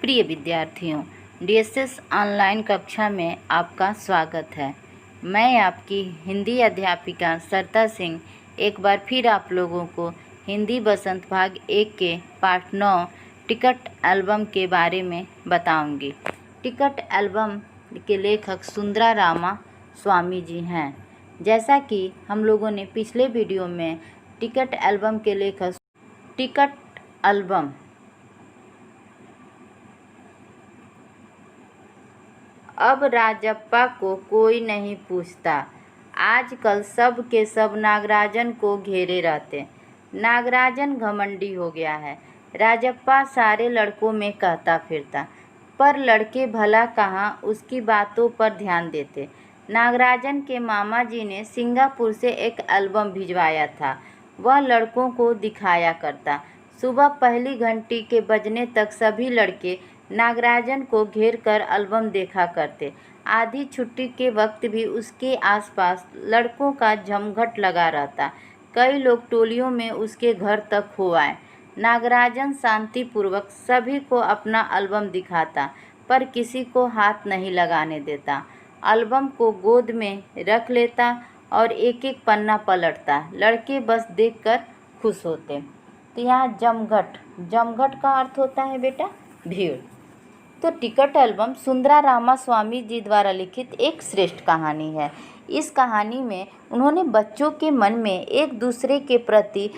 प्रिय विद्यार्थियों, DSS online कक्षा में आपका स्वागत है। मैं आपकी हिंदी अध्यापिका सरता सिंह एक बार फिर आप लोगों को हिंदी बसंत भाग 1 के पाठ 9 टिकट एल्बम के बारे में बताऊंगी। टिकट एल्बम के लेखक सुंदरा रामा स्वामी जी हैं। जैसा कि हम लोगों ने पिछले वीडियो में टिकट एल्बम के लेखक टिकट एल्बम अब राजप्पा को कोई नहीं पूछता। आजकल सब के सब नागराजन को घेरे रहते। नागराजन घमंडी हो गया है। राजप्पा सारे लड़कों में कहता फिरता, पर लड़के भला कहाँ उसकी बातों पर ध्यान देते। नागराजन के मामा जी ने सिंगापुर से एक एल्बम भिजवाया था। वह लड़कों को दिखाया करता। सुबह पहली घंटी के बजने तक सभी लड़के नागराजन को घेर कर एल्बम देखा करते। आधी छुट्टी के वक्त भी उसके आसपास लड़कों का जमघट लगा रहता। कई लोग टोलियों में उसके घर तक हो आए। नागराजन शांतिपूर्वक सभी को अपना एल्बम दिखाता, पर किसी को हाथ नहीं लगाने देता। एल्बम को गोद में रख लेता और एक एक पन्ना पलटता। लड़के बस देखकर खुश होते। तो यहाँ जमघट का अर्थ होता है बेटा भीड़। तो टिकट एल्बम सुंदरा रामा स्वामी जी द्वारा लिखित एक श्रेष्ठ कहानी है। इस कहानी में उन्होंने बच्चों के मन में एक दूसरे के प्रति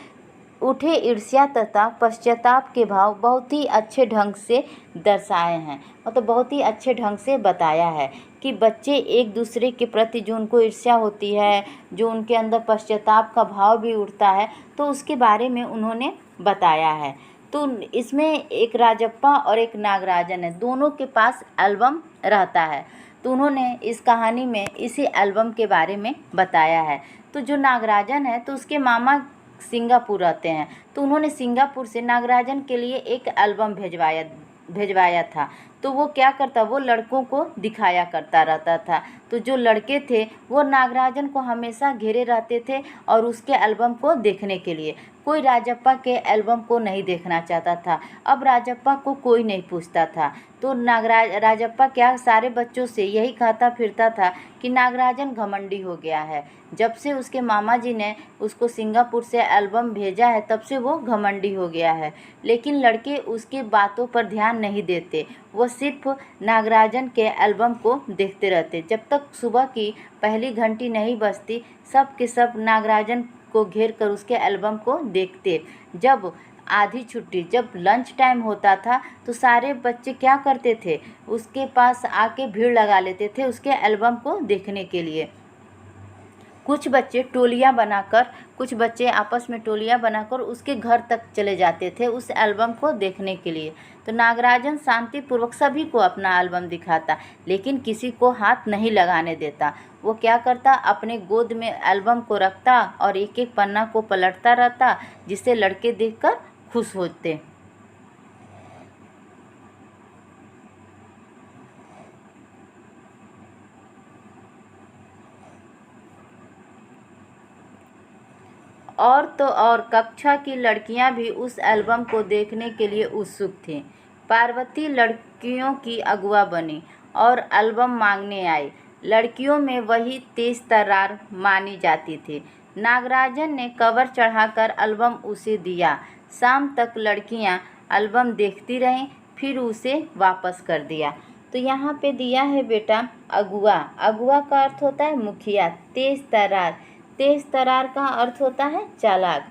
उठे ईर्ष्या तथा पश्चाताप के भाव बहुत ही अच्छे ढंग से दर्शाए हैं। मतलब बहुत ही अच्छे ढंग से बताया है कि बच्चे एक दूसरे के प्रति जो उनको ईर्ष्या होती है, जो उनके अंदर पश्चाताप का भाव भी उठता है, तो उसके बारे में उन्होंने बताया है। तो इसमें एक राजप्पा और एक नागराजन है, दोनों के पास एल्बम रहता है। तो उन्होंने इस कहानी में इसी एल्बम के बारे में बताया है। तो जो नागराजन है तो उसके मामा सिंगापुर रहते हैं, तो उन्होंने सिंगापुर से नागराजन के लिए एक एल्बम भिजवाया था। तो वो क्या करता, वो लड़कों को दिखाया करता रहता था। तो जो लड़के थे वो नागराजन को हमेशा घेरे रहते थे और उसके एल्बम को देखने के लिए। कोई राजप्पा के एल्बम को नहीं देखना चाहता था। अब राजप्पा को कोई नहीं पूछता था। तो राजप्पा क्या सारे बच्चों से यही कहता फिरता था कि नागराजन घमंडी हो गया है। जब से उसके मामा जी ने उसको सिंगापुर से एल्बम भेजा है तब से वो घमंडी हो गया है। लेकिन लड़के उसकी बातों पर ध्यान नहीं देते, वो सिर्फ नागराजन के एल्बम को देखते रहते। जब तक सुबह की पहली घंटी नहीं बजती सब के सब नागराजन को घेर कर उसके एल्बम को देखते। जब आधी छुट्टी, जब लंच टाइम होता था तो सारे बच्चे क्या करते थे, उसके पास आके भीड़ लगा लेते थे उसके एल्बम को देखने के लिए। कुछ बच्चे आपस में टोलियां बनाकर उसके घर तक चले जाते थे उस एल्बम को देखने के लिए। तो नागराजन शांतिपूर्वक सभी को अपना एल्बम दिखाता, लेकिन किसी को हाथ नहीं लगाने देता। वो क्या करता, अपने गोद में एल्बम को रखता और एक एक पन्ना को पलटता रहता, जिससे लड़के देखकर खुश होते। और तो और कक्षा की लड़कियां भी उस एल्बम को देखने के लिए उत्सुक थीं। पार्वती लड़कियों की अगुआ बनी और एल्बम मांगने आई। लड़कियों में वही तेज तर्रार मानी जाती थी। नागराजन ने कवर चढ़ाकर एल्बम उसे दिया। शाम तक लड़कियां एल्बम देखती रहीं, फिर उसे वापस कर दिया। तो यहाँ पे दिया है बेटा अगुआ। अगुआ का अर्थ होता है मुखिया। तेज तरार का अर्थ होता है चालाक।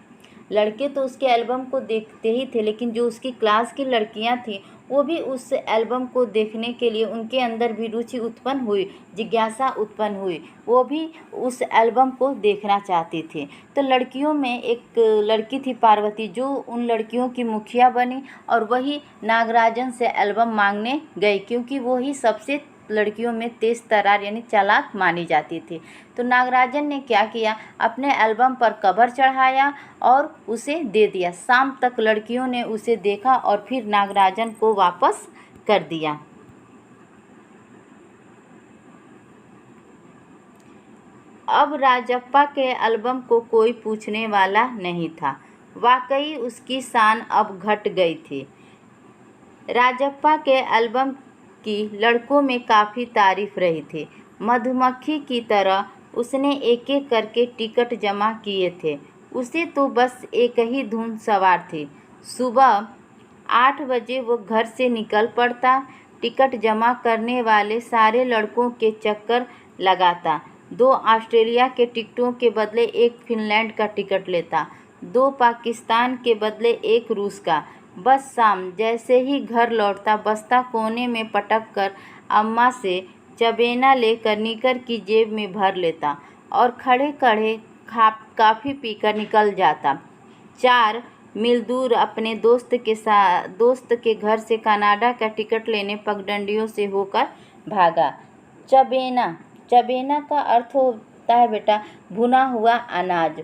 लड़के तो उसके एल्बम को देखते ही थे, लेकिन जो उसकी क्लास की लड़कियां थीं वो भी उस एल्बम को देखने के लिए उनके अंदर भी रुचि उत्पन्न हुई, जिज्ञासा उत्पन्न हुई। वो भी उस एल्बम को देखना चाहती थी। तो लड़कियों में एक लड़की थी पार्वती, जो उन लड़कियों की मुखिया बनी और वही नागराजन से एल्बम मांगने गई, क्योंकि वो ही सबसे लड़कियों में तेज तर्रार यानी चालाक मानी जाती थी। तो नागराजन ने क्या किया, अपने एल्बम पर कवर चढ़ाया और उसे दे दिया। शाम तक लड़कियों ने उसे देखा और फिर नागराजन को वापस कर दिया। अब राजप्पा के एल्बम को कोई पूछने वाला नहीं था। वाकई उसकी शान अब घट गई थी। राजप्पा के एल्बम की लड़कों में काफ़ी तारीफ रही थी। मधुमक्खी की तरह उसने एक एक करके टिकट जमा किए थे। उसे तो बस एक ही धुन सवार थी। सुबह 8 बजे वो घर से निकल पड़ता, टिकट जमा करने वाले सारे लड़कों के चक्कर लगाता, 2 ऑस्ट्रेलिया के टिकटों के बदले 1 फिनलैंड का टिकट लेता, 2 पाकिस्तान के बदले 1 रूस का। बस शाम जैसे ही घर लौटता, बस्ता कोने में पटक कर अम्मा से चबेना लेकर निकर की जेब में भर लेता और खड़े खड़े काफ़ी पीकर निकल जाता। 4 मील दूर अपने दोस्त के घर से कनाडा का टिकट लेने पगडंडियों से होकर भागा। चबेना का अर्थ होता है बेटा भुना हुआ अनाज,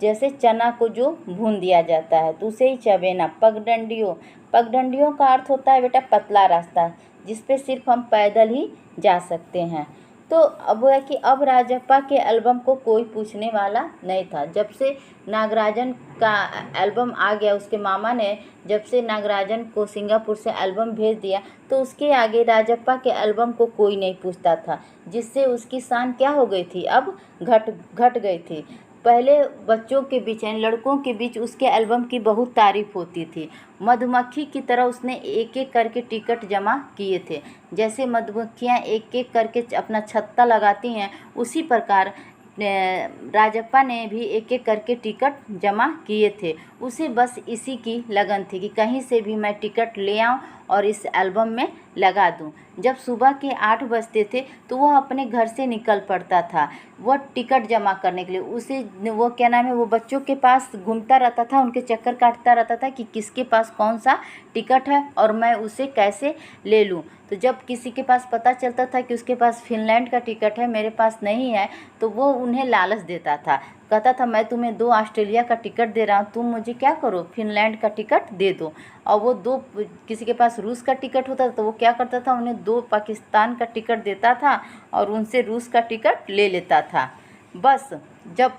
जैसे चना को जो भून दिया जाता है तो उसे ही चबेना। पगडंडियों का अर्थ होता है बेटा पतला रास्ता, जिस पे सिर्फ हम पैदल ही जा सकते हैं। तो अब है कि अब राजप्पा के एल्बम को कोई पूछने वाला नहीं था। जब से नागराजन का एल्बम आ गया, उसके मामा ने जब से नागराजन को सिंगापुर से एल्बम भेज दिया, तो उसके आगे राजप्पा के एल्बम को कोई नहीं पूछता था, जिससे उसकी शान क्या हो गई थी, अब घट गई थी। पहले बच्चों के बीच यानी लड़कों के बीच उसके एल्बम की बहुत तारीफ होती थी। मधुमक्खी की तरह उसने एक एक करके टिकट जमा किए थे। जैसे मधुमक्खियाँ एक एक करके अपना छत्ता लगाती हैं, उसी प्रकार राजप्पा ने भी एक एक करके टिकट जमा किए थे। उसे बस इसी की लगन थी कि कहीं से भी मैं टिकट ले आऊँ और इस एल्बम में लगा दूं। जब सुबह के 8 बजते थे तो वह अपने घर से निकल पड़ता था, वह टिकट जमा करने के लिए। उसे वो क्या नाम है, वो बच्चों के पास घूमता रहता था, उनके चक्कर काटता रहता था कि किसके पास कौन सा टिकट है और मैं उसे कैसे ले लूं। तो जब किसी के पास पता चलता था कि उसके पास फिनलैंड का टिकट है, मेरे पास नहीं है, तो वो उन्हें लालच देता था, कहता था मैं तुम्हें 2 ऑस्ट्रेलिया का टिकट दे रहा हूँ, तुम मुझे क्या करो, फिनलैंड का टिकट दे दो। और वो 2 किसी के पास रूस का टिकट होता था तो वो क्या करता था, उन्हें 2 पाकिस्तान का टिकट देता था और उनसे रूस का टिकट ले लेता था। बस जब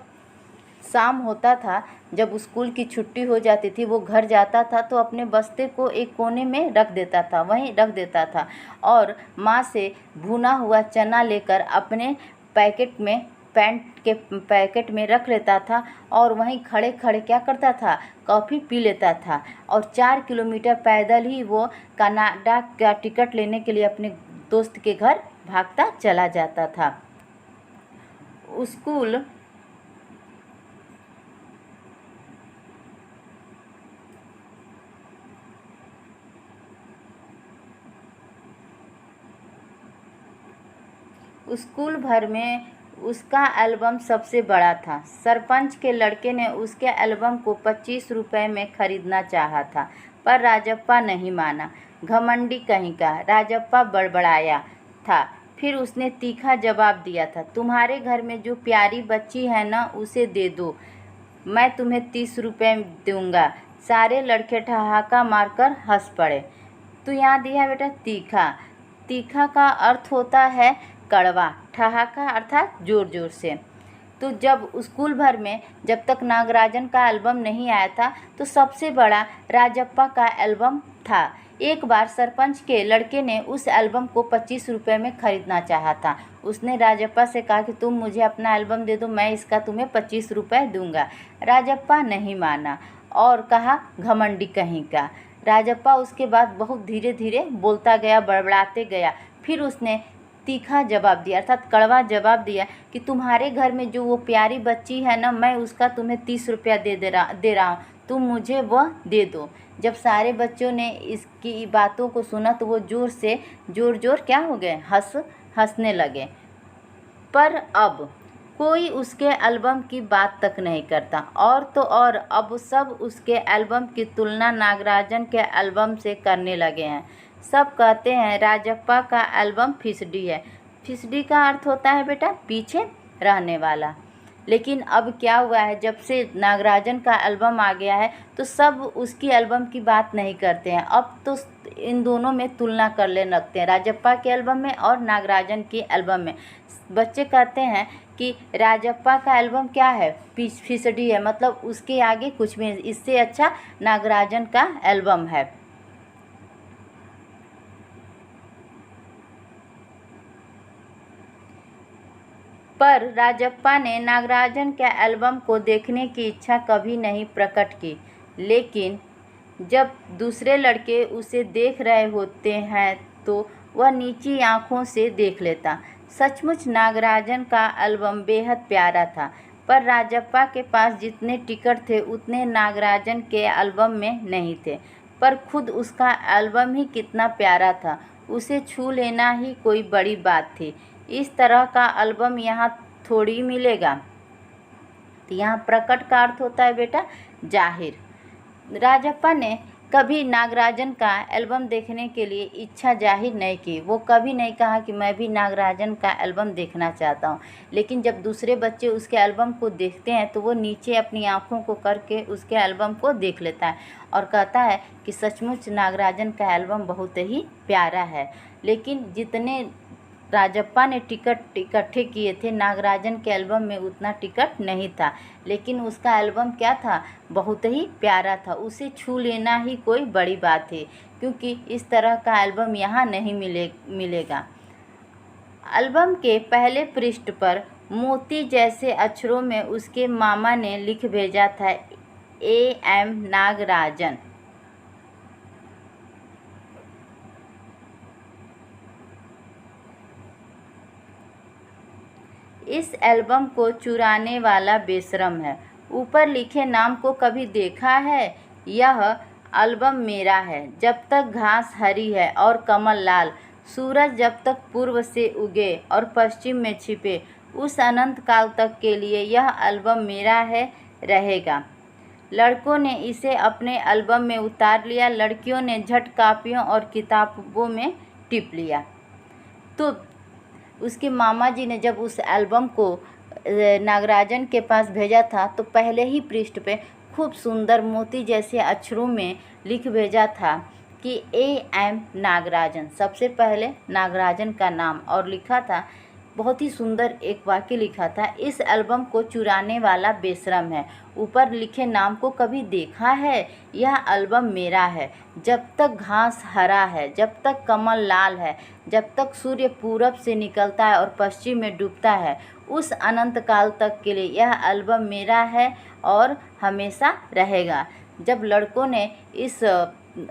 शाम होता था, जब स्कूल की छुट्टी हो जाती थी, वो घर जाता था तो अपने बस्ते को एक कोने में रख देता था, वहीं रख देता था और माँ से भुना हुआ चना लेकर अपने पैंट के पैकेट में रख लेता था और वहीं खड़े खड़े क्या करता था, कॉफ़ी पी लेता था। और 4 किलोमीटर पैदल ही वो कनाडा का टिकट लेने के लिए अपने दोस्त के घर भागता चला जाता था। स्कूल भर में उसका एल्बम सबसे बड़ा था। सरपंच के लड़के ने उसके एल्बम को 25 रुपये में खरीदना चाहा था, पर राजप्पा नहीं माना। घमंडी कहीं का, राजप्पा बड़बड़ाया था। फिर उसने तीखा जवाब दिया था, तुम्हारे घर में जो प्यारी बच्ची है ना, उसे दे दो, मैं तुम्हें 30 रुपये दूंगा। सारे लड़के ठहाका मारकर हंस पड़े। तो यहाँ दिया बेटा तीखा। तीखा का अर्थ होता है कड़वा, ठहाका अर्थात ज़ोर ज़ोर से। तो जब स्कूल भर में जब तक नागराजन का एल्बम नहीं आया था तो सबसे बड़ा राजप्पा का एल्बम था। एक बार सरपंच के लड़के ने उस एल्बम को 25 रुपये में ख़रीदना चाहा था। उसने राजप्पा से कहा कि तुम मुझे अपना एल्बम दे दो, मैं इसका तुम्हें 25 रुपये दूंगा। राजप्पा नहीं माना और कहा घमंडी कहीं का। राजप्पा उसके बाद बहुत धीरे धीरे बोलता गया, बड़बड़ाते गया। फिर उसने तीखा जवाब दिया अर्थात कड़वा जवाब दिया कि तुम्हारे घर में जो वो प्यारी बच्ची है ना, मैं उसका तुम्हें 30 रुपया दे रहा हूँ, तुम मुझे वह दे दो। जब सारे बच्चों ने इसकी बातों को सुना तो वो जोर क्या हो गए, हंसने लगे। पर अब कोई उसके एल्बम की बात तक नहीं करता। और तो और अब सब उसके एल्बम की तुलना नागराजन के एल्बम से करने लगे हैं। सब कहते हैं राजप्पा का एल्बम फिसडी है। फिसडी का अर्थ होता है बेटा पीछे रहने वाला। लेकिन अब क्या हुआ है, जब से नागराजन का एल्बम आ गया है तो सब उसकी एल्बम की बात नहीं करते हैं। अब तो इन दोनों में तुलना कर लेने लगते हैं, राजप्पा के एल्बम में और नागराजन की एल्बम में। बच्चे कहते हैं कि राजप्पा का एल्बम क्या है, फिसडी है, मतलब उसके आगे कुछ भी, इससे अच्छा नागराजन का एल्बम है। पर राजप्पा ने नागराजन के एल्बम को देखने की इच्छा कभी नहीं प्रकट की। लेकिन जब दूसरे लड़के उसे देख रहे होते हैं तो वह नीची आंखों से देख लेता। सचमुच नागराजन का एल्बम बेहद प्यारा था, पर राजप्पा के पास जितने टिकट थे उतने नागराजन के एल्बम में नहीं थे। पर खुद उसका एल्बम ही कितना प्यारा था, उसे छू लेना ही कोई बड़ी बात थी। इस तरह का एल्बम यहाँ थोड़ी मिलेगा। तो यहाँ प्रकट का अर्थ होता है बेटा जाहिर। राजप्पा ने कभी नागराजन का एल्बम देखने के लिए इच्छा जाहिर नहीं की। वो कभी नहीं कहा कि मैं भी नागराजन का एल्बम देखना चाहता हूँ। लेकिन जब दूसरे बच्चे उसके एल्बम को देखते हैं तो वो नीचे अपनी आँखों को करके उसके एल्बम को देख लेता है और कहता है कि सचमुच नागराजन का एल्बम बहुत ही प्यारा है। लेकिन जितने राजप्पा ने टिकट इकट्ठे किए थे, नागराजन के एल्बम में उतना टिकट नहीं था। लेकिन उसका एल्बम क्या था, बहुत ही प्यारा था, उसे छू लेना ही कोई बड़ी बात थी, क्योंकि इस तरह का एल्बम यहाँ नहीं मिलेगा। एल्बम के पहले पृष्ठ पर मोती जैसे अक्षरों में उसके मामा ने लिख भेजा था, A.M. नागराजन। इस एल्बम को चुराने वाला बेशरम है। ऊपर लिखे नाम को कभी देखा है? यह एल्बम मेरा है। जब तक घास हरी है और कमल लाल, सूरज जब तक पूर्व से उगे और पश्चिम में छिपे, उस अनंत काल तक के लिए यह एल्बम मेरा है, रहेगा। लड़कों ने इसे अपने एल्बम में उतार लिया, लड़कियों ने झट कापियों और किताबों में टिप लिया। तो उसके मामा जी ने जब उस एल्बम को नागराजन के पास भेजा था तो पहले ही पृष्ठ पे खूब सुंदर मोती जैसे अक्षरों में लिख भेजा था कि A.M. नागराजन। सबसे पहले नागराजन का नाम और लिखा था, बहुत ही सुंदर एक वाक्य लिखा था, इस एल्बम को चुराने वाला बेशरम है। ऊपर लिखे नाम को कभी देखा है? यह एल्बम मेरा है। जब तक घास हरा है, जब तक कमल लाल है, जब तक सूर्य पूरब से निकलता है और पश्चिम में डूबता है, उस अनंत काल तक के लिए यह एल्बम मेरा है और हमेशा रहेगा। जब लड़कों ने इस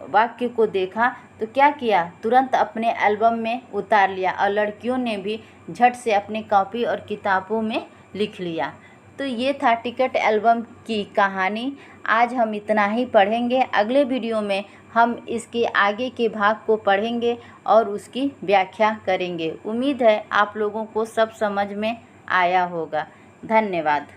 वाक्य को देखा तो क्या किया, तुरंत अपने एल्बम में उतार लिया और लड़कियों ने भी झट से अपनी कॉपी और किताबों में लिख लिया। तो ये था टिकट एल्बम की कहानी। आज हम इतना ही पढ़ेंगे। अगले वीडियो में हम इसके आगे के भाग को पढ़ेंगे और उसकी व्याख्या करेंगे। उम्मीद है आप लोगों को सब समझ में आया होगा। धन्यवाद।